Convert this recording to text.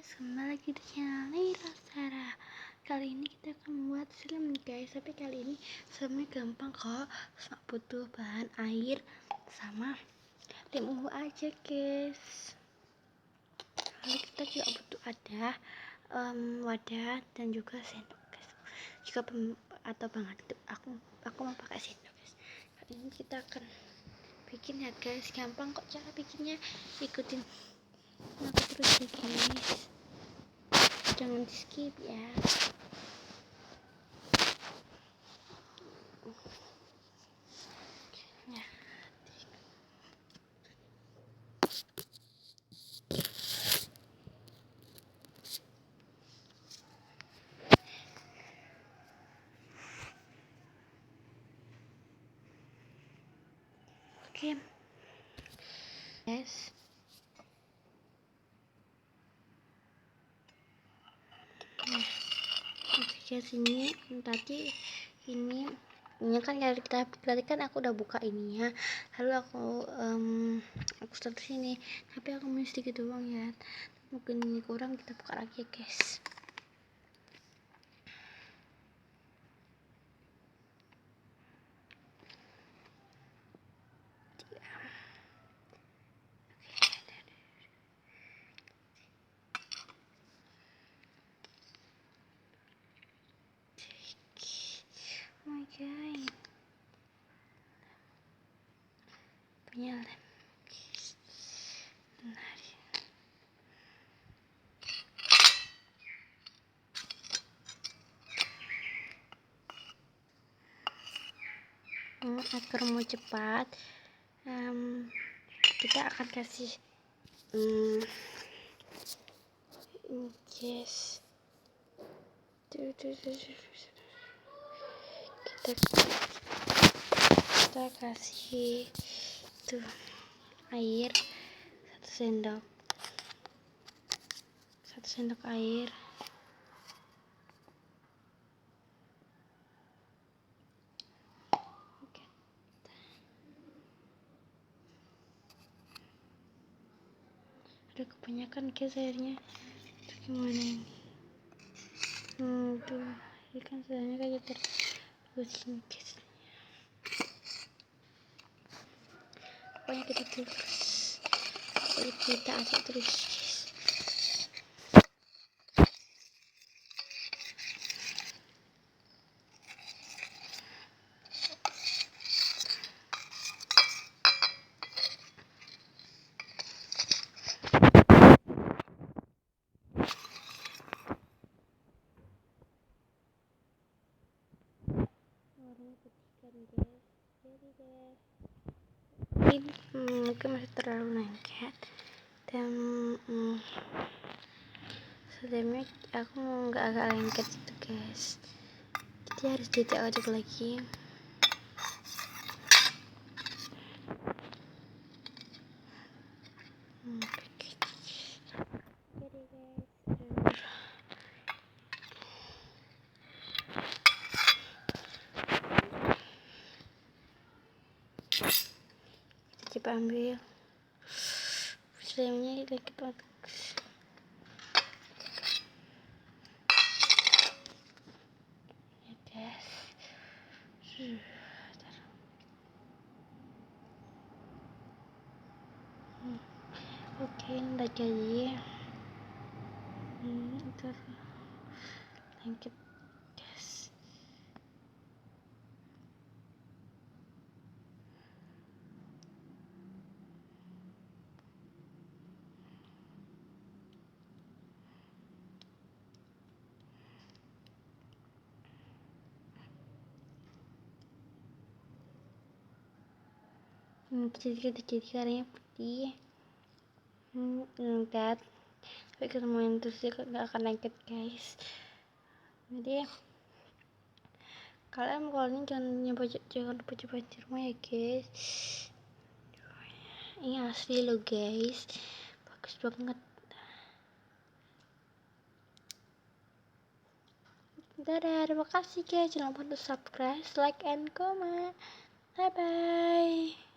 Kembali lagi di channel Nira Sarah. Kali ini kita akan membuat slime guys. Tapi kali ini slime gampang kok. Cuma butuh bahan air sama lem ungu aja guys. Lalu kita juga butuh ada wadah dan juga sendok guys. Jika atau banget itu aku mau pakai sendok guys. Kali ini kita akan bikin ya guys. Gampang kok cara bikinnya, ikutin aku terus ya guys, jangan di skip ya. Oke guys, sini tadi ini kan kita berarti kan aku udah buka ininya, lalu aku start sini, tapi aku mau sedikit doang ya, mungkin ini kurang, kita buka lagi ya guys. Oh my god, punya lem guys. Agar mau cepat, kita akan kasih yes, kita kasih tuh air satu sendok air. Oke. Udah kebanyakan guys airnya, terus gimana ini? Tuh ini kan sebenarnya kayak terus guys, pokoknya kita aduk terus guys. Warnanya putihkan guys, jadi deh ini mungkin masih terlalu lengket dan sebenarnya aku nggak agak lengket itu guys, jadi harus diaduk lagi. Coba ambil slime-nya lagi bagus ya guys. Oke, ini udah jadi. Itu lengket guys. Jadi warnanya putih. Lihat, tapi kalau main terus dia nggak akan lengket guys. Jadi kalian kalau ini jangan lupa coba di rumah ya guys. Ini asli loh guys, bagus banget. Dadah, terima kasih guys, jangan lupa untuk subscribe, like, and comment. Bye bye.